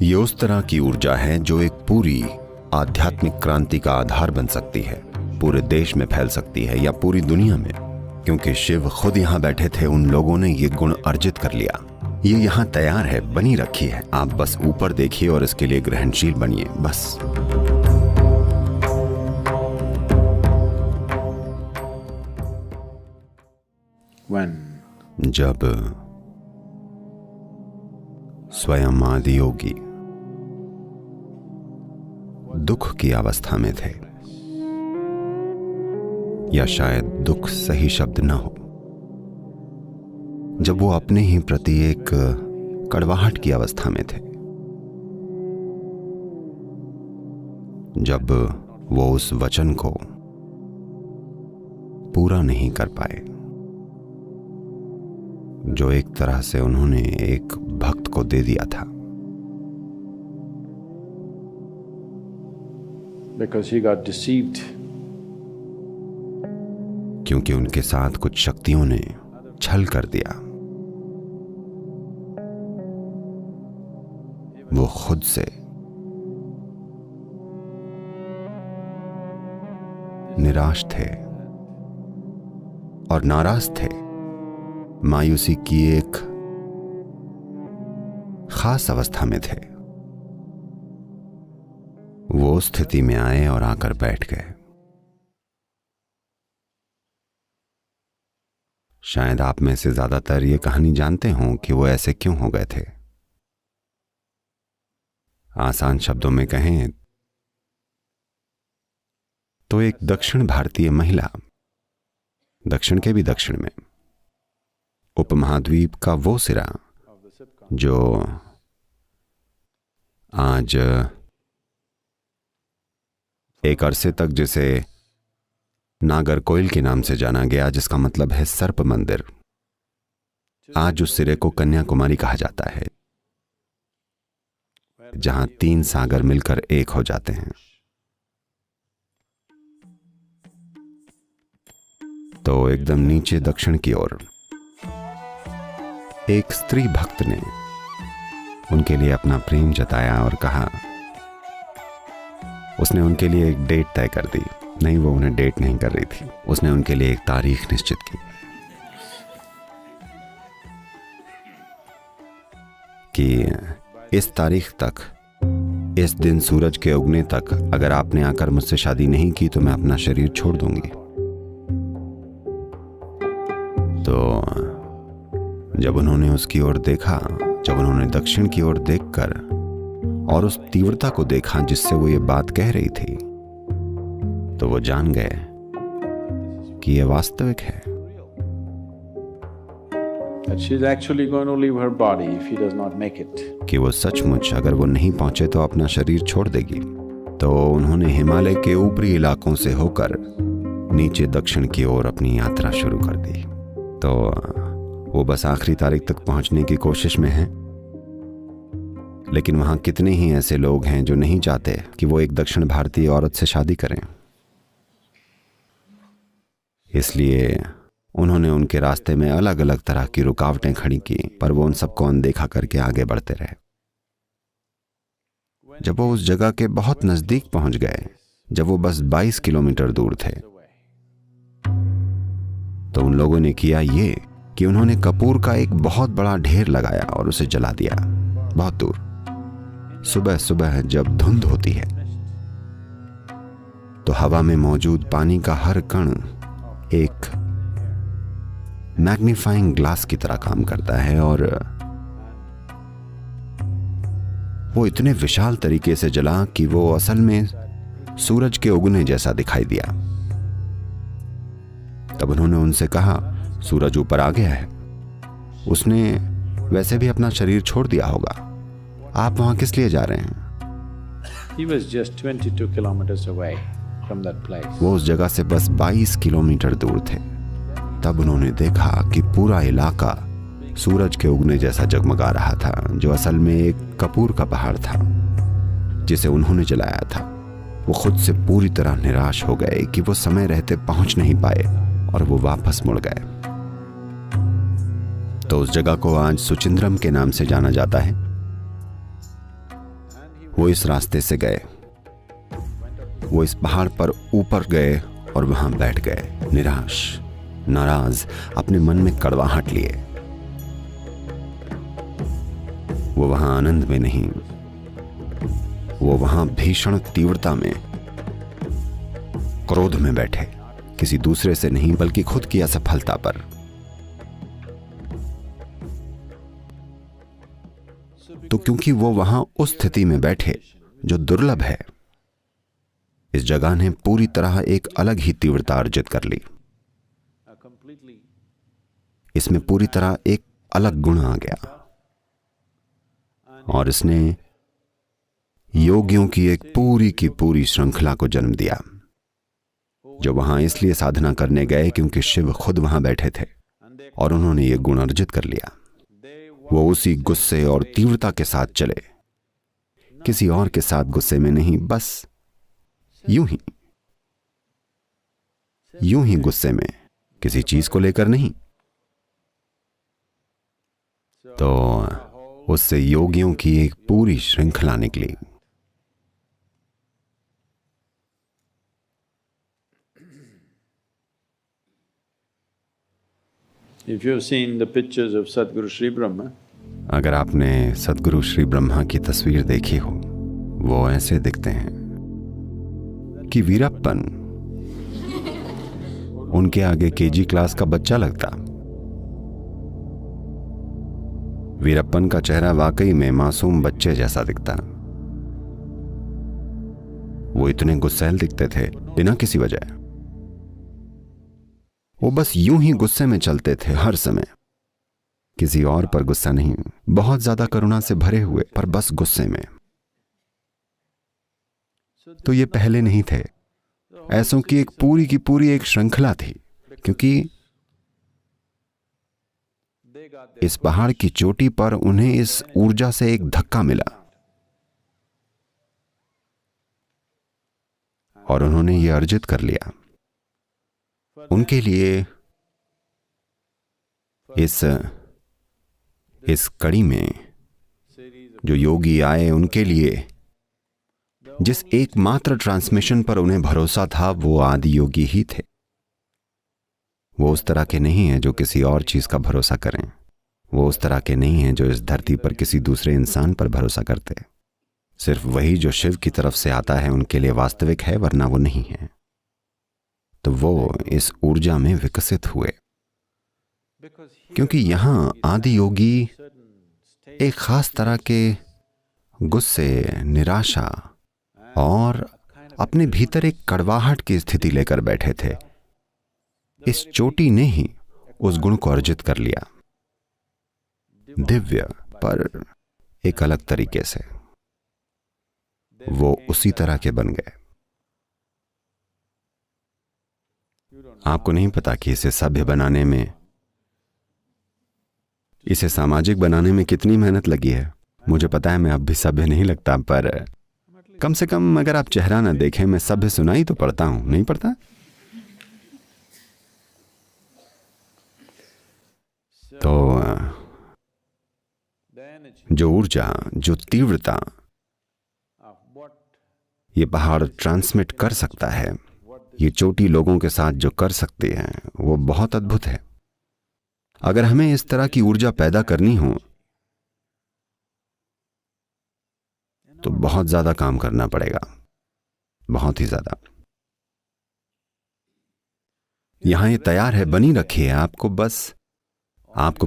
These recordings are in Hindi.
ये उस तरह की ऊर्जा है जो एक पूरी आध्यात्मिक क्रांति का आधार बन सकती है, पूरे देश में फैल सकती है या पूरी दुनिया में। क्योंकि शिव खुद यहाँ बैठे थे, उन लोगों ने ये गुण अर्जित कर लिया। ये यहाँ तैयार है, बनी रखी है। आप बस ऊपर देखिए और इसके लिए ग्रहणशील बनिए, बस। जब स्वयं आदि योगी दुख की अवस्था में थे, या शायद दुख सही शब्द न हो, जब वो अपने ही प्रति एक कड़वाहट की अवस्था में थे, जब वो उस वचन को पूरा नहीं कर पाए जो एक तरह से उन्होंने एक भक्त को दे दिया था। Because he got deceived. क्योंकि उनके साथ कुछ शक्तियों ने छल कर दिया। वो खुद से निराश थे और नाराज थे। मायूसी की एक खास अवस्था में थे। वो स्थिति में आए और आकर बैठ गए। शायद आप में से ज्यादातर ये कहानी जानते हों कि वो ऐसे क्यों हो गए थे। आसान शब्दों में कहें तो एक दक्षिण भारतीय महिला, दक्षिण के भी दक्षिण में, उपमहाद्वीप का वो सिरा जो आज एक अरसे तक जिसे नागरकोइल के नाम से जाना गया, जिसका मतलब है सर्प मंदिर, आज उस सिरे को कन्याकुमारी कहा जाता है, जहां 3 सागर मिलकर एक हो जाते हैं। तो एकदम नीचे दक्षिण की ओर एक स्त्री भक्त ने उनके लिए अपना प्रेम जताया और कहा, उसने उनके लिए एक डेट तय कर दी। नहीं, वो उन्हें डेट नहीं कर रही थी, उसने उनके लिए एक तारीख निश्चित की कि इस तारीख तक, इस दिन सूरज के उगने तक अगर आपने आकर मुझसे शादी नहीं की तो मैं अपना शरीर छोड़ दूंगी। तो जब उन्होंने उसकी ओर देखा, जब उन्होंने दक्षिण की ओर देखकर और उस तीव्रता को देखा जिससे वो ये बात कह रही थी, तो वो जान गए कि यह वास्तविक है। That she's actually going to leave her body if he does not make it. कि वो सचमुच अगर वो नहीं पहुंचे तो अपना शरीर छोड़ देगी। तो उन्होंने हिमालय के ऊपरी इलाकों से होकर नीचे दक्षिण की ओर अपनी यात्रा शुरू कर दी। तो वो बस आखिरी तारीख तक पहुंचने की कोशिश में हैं। लेकिन वहां कितने ही ऐसे लोग हैं जो नहीं चाहते कि वो एक दक्षिण भारतीय औरत से शादी करें। इसलिए उन्होंने उनके रास्ते में अलग अलग तरह की रुकावटें खड़ी की, पर वो उन सबको अनदेखा करके आगे बढ़ते रहे। जब वो उस जगह के बहुत नजदीक पहुंच गए, जब वो बस 22 किलोमीटर दूर थे, तो उन लोगों ने किया ये कि उन्होंने कपूर का एक बहुत बड़ा ढेर लगाया और उसे जला दिया बहुत दूर। सुबह सुबह जब धुंध होती है तो हवा में मौजूद पानी का हर कण एक मैग्नीफाइंग ग्लास की तरह काम करता है और वो इतने विशाल तरीके से जला कि वो असल में सूरज के उगने जैसा दिखाई दिया। तब उन्होंने उनसे कहा, सूरज ऊपर आ गया है, उसने वैसे भी अपना शरीर छोड़ दिया होगा, आप वहां किस लिए जा रहे हैं? He was just 22 kilometers away from that place. वो उस जगह से बस 22 किलोमीटर दूर थे। तब उन्होंने देखा कि पूरा इलाका सूरज के उगने जैसा जगमगा रहा था, जो असल में एक कपूर का पहाड़ था जिसे उन्होंने जलाया था। वो खुद से पूरी तरह निराश हो गए कि वो समय रहते पहुंच नहीं पाए और वो वापस मुड़ गए। तो उस जगह को आज सुचिंद्रम के नाम से जाना जाता है। वो इस रास्ते से गए, वो इस पहाड़ पर ऊपर गए और वहां बैठ गए, निराश, नाराज, अपने मन में कड़वाहट लिए। वो वहां आनंद में नहीं, वो वहां भीषण तीव्रता में, क्रोध में बैठे, किसी दूसरे से नहीं बल्कि खुद की असफलता पर। तो क्योंकि वो वहां उस स्थिति में बैठे जो दुर्लभ है, इस जगह ने पूरी तरह एक अलग ही तीव्रता अर्जित कर ली। इसमें पूरी तरह एक अलग गुण आ गया और इसने योगियों की एक पूरी की पूरी श्रृंखला को जन्म दिया, जो वहां इसलिए साधना करने गए क्योंकि शिव खुद वहां बैठे थे और उन्होंने ये गुण अर्जित कर लिया। वो उसी गुस्से और तीव्रता के साथ चले, किसी और के साथ गुस्से में नहीं, बस यूं ही गुस्से में, किसी चीज को लेकर नहीं। तो उससे योगियों की एक पूरी श्रृंखला निकली। If you have seen the pictures of Sadguru Sri Brahma, अगर आपने सद्गुरु श्री ब्रह्मा की तस्वीर देखी हो, वो ऐसे दिखते हैं कि वीरप्पन उनके आगे केजी क्लास का बच्चा लगता। वीरप्पन का चेहरा वाकई में मासूम बच्चे जैसा दिखता। वो इतने गुस्सैल दिखते थे बिना किसी वजह। वो बस यूं ही गुस्से में चलते थे हर समय, किसी और पर गुस्सा नहीं, बहुत ज्यादा करुणा से भरे हुए, पर बस गुस्से में। तो ये पहले नहीं थे, ऐसों की एक पूरी एक श्रृंखला थी, क्योंकि इस पहाड़ की चोटी पर उन्हें इस ऊर्जा से एक धक्का मिला और उन्होंने ये अर्जित कर लिया। उनके लिए इस कड़ी में जो योगी आए, उनके लिए जिस एकमात्र ट्रांसमिशन पर उन्हें भरोसा था, वो आदि योगी ही थे। वो उस तरह के नहीं हैं जो किसी और चीज का भरोसा करें। वो उस तरह के नहीं हैं जो इस धरती पर किसी दूसरे इंसान पर भरोसा करते। सिर्फ वही जो शिव की तरफ से आता है उनके लिए वास्तविक है, वरना वो नहीं है। तो वो इस ऊर्जा में विकसित हुए, क्योंकि यहां आदि योगी एक खास तरह के गुस्से, निराशा और अपने भीतर एक कड़वाहट की स्थिति लेकर बैठे थे। इस चोटी ने ही उस गुण को अर्जित कर लिया, दिव्य पर एक अलग तरीके से। वो उसी तरह के बन गए। आपको नहीं पता कि इसे सभ्य बनाने में, इसे सामाजिक बनाने में कितनी मेहनत लगी है। मुझे पता है मैं अब भी सभ्य नहीं लगता, पर कम से कम अगर आप चेहरा ना देखें, मैं सभ्य सुनाई तो पड़ता हूं, नहीं पड़ता? तो जो ऊर्जा, जो तीव्रता ये पहाड़ ट्रांसमिट कर सकता है, ये चोटी लोगों के साथ जो कर सकती है, वो बहुत अद्भुत है। अगर हमें इस तरह की ऊर्जा पैदा करनी हो तो बहुत ज्यादा काम करना पड़ेगा, बहुत ही ज्यादा। यहां ये तैयार है, बनी रखी है। आपको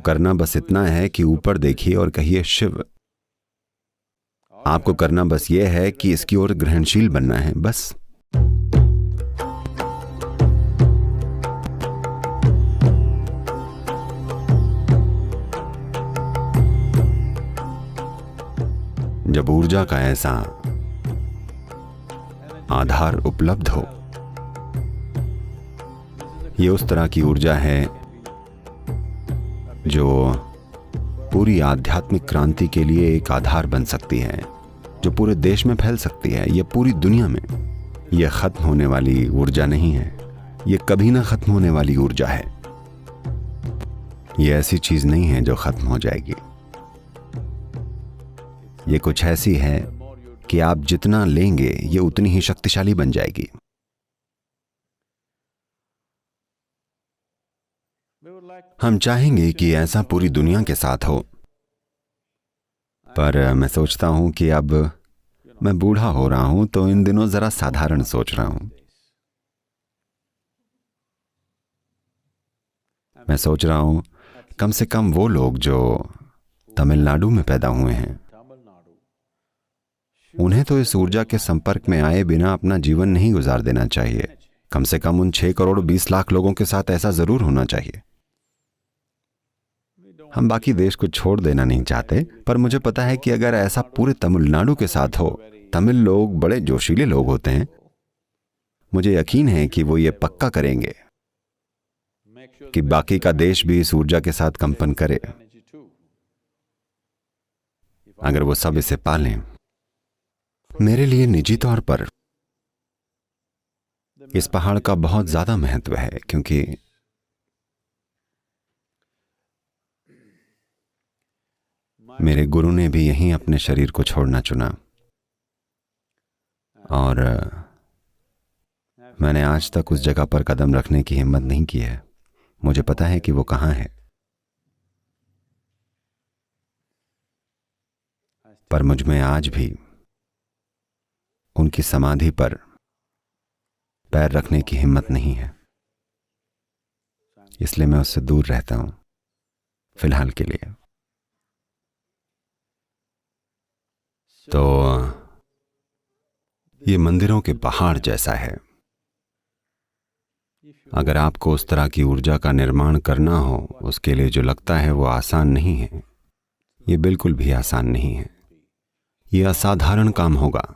करना बस इतना है कि ऊपर देखिए और कहिए शिव। आपको करना बस ये है कि इसकी ओर ग्रहणशील बनना है, बस। जब ऊर्जा का ऐसा आधार उपलब्ध हो, ये उस तरह की ऊर्जा है जो पूरी आध्यात्मिक क्रांति के लिए एक आधार बन सकती है, जो पूरे देश में फैल सकती है, ये पूरी दुनिया में। ये खत्म होने वाली ऊर्जा नहीं है, ये कभी ना खत्म होने वाली ऊर्जा है। ये ऐसी चीज नहीं है जो खत्म हो जाएगी। ये कुछ ऐसी है कि आप जितना लेंगे ये उतनी ही शक्तिशाली बन जाएगी। हम चाहेंगे कि ऐसा पूरी दुनिया के साथ हो, पर मैं सोचता हूं कि अब मैं बूढ़ा हो रहा हूं तो इन दिनों जरा साधारण सोच रहा हूं। मैं सोच रहा हूं कम से कम वो लोग जो तमिलनाडु में पैदा हुए हैं, उन्हें तो इस ऊर्जा के संपर्क में आए बिना अपना जीवन नहीं गुजार देना चाहिए। कम से कम उन 6 करोड़ 20 लाख लोगों के साथ ऐसा जरूर होना चाहिए। हम बाकी देश को छोड़ देना नहीं चाहते, पर मुझे पता है कि अगर ऐसा पूरे तमिलनाडु के साथ हो, तमिल लोग बड़े जोशीले लोग होते हैं, मुझे यकीन है कि वो ये पक्का करेंगे कि बाकी का देश भी इस ऊर्जा के साथ कंपन करे, अगर वो सब इसे पालें। मेरे लिए निजी तौर पर इस पहाड़ का बहुत ज्यादा महत्व है, क्योंकि मेरे गुरु ने भी यहीं अपने शरीर को छोड़ना चुना, और मैंने आज तक उस जगह पर कदम रखने की हिम्मत नहीं की है। मुझे पता है कि वो कहाँ है, पर मुझ में आज भी उनकी समाधि पर पैर रखने की हिम्मत नहीं है, इसलिए मैं उससे दूर रहता हूं फिलहाल के लिए। तो ये मंदिरों के पहाड़ जैसा है। अगर आपको उस तरह की ऊर्जा का निर्माण करना हो, उसके लिए जो लगता है वो आसान नहीं है। ये बिल्कुल भी आसान नहीं है। ये असाधारण काम होगा।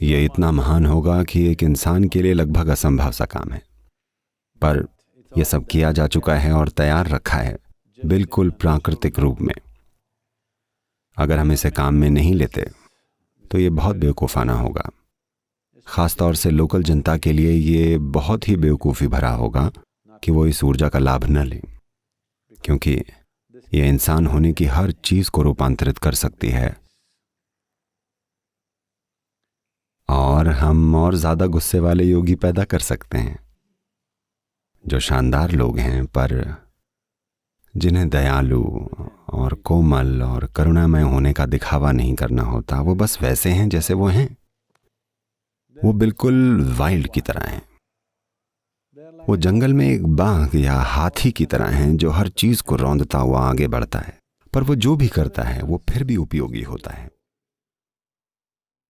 ये इतना महान होगा कि एक इंसान के लिए लगभग असंभव सा काम है, पर यह सब किया जा चुका है और तैयार रखा है बिल्कुल प्राकृतिक रूप में। अगर हम इसे काम में नहीं लेते तो ये बहुत बेवकूफ़ाना होगा। खासतौर से लोकल जनता के लिए ये बहुत ही बेवकूफ़ी भरा होगा कि वो इस ऊर्जा का लाभ न लें, क्योंकि ये इंसान होने की हर चीज को रूपांतरित कर सकती है। और हम और ज्यादा गुस्से वाले योगी पैदा कर सकते हैं, जो शानदार लोग हैं, पर जिन्हें दयालु और कोमल और करुणामय होने का दिखावा नहीं करना होता। वो बस वैसे हैं जैसे वो हैं। वो बिल्कुल वाइल्ड की तरह हैं। वो जंगल में एक बाघ या हाथी की तरह हैं जो हर चीज को रौंदता हुआ आगे बढ़ता है, पर वो जो भी करता है वो फिर भी उपयोगी होता है।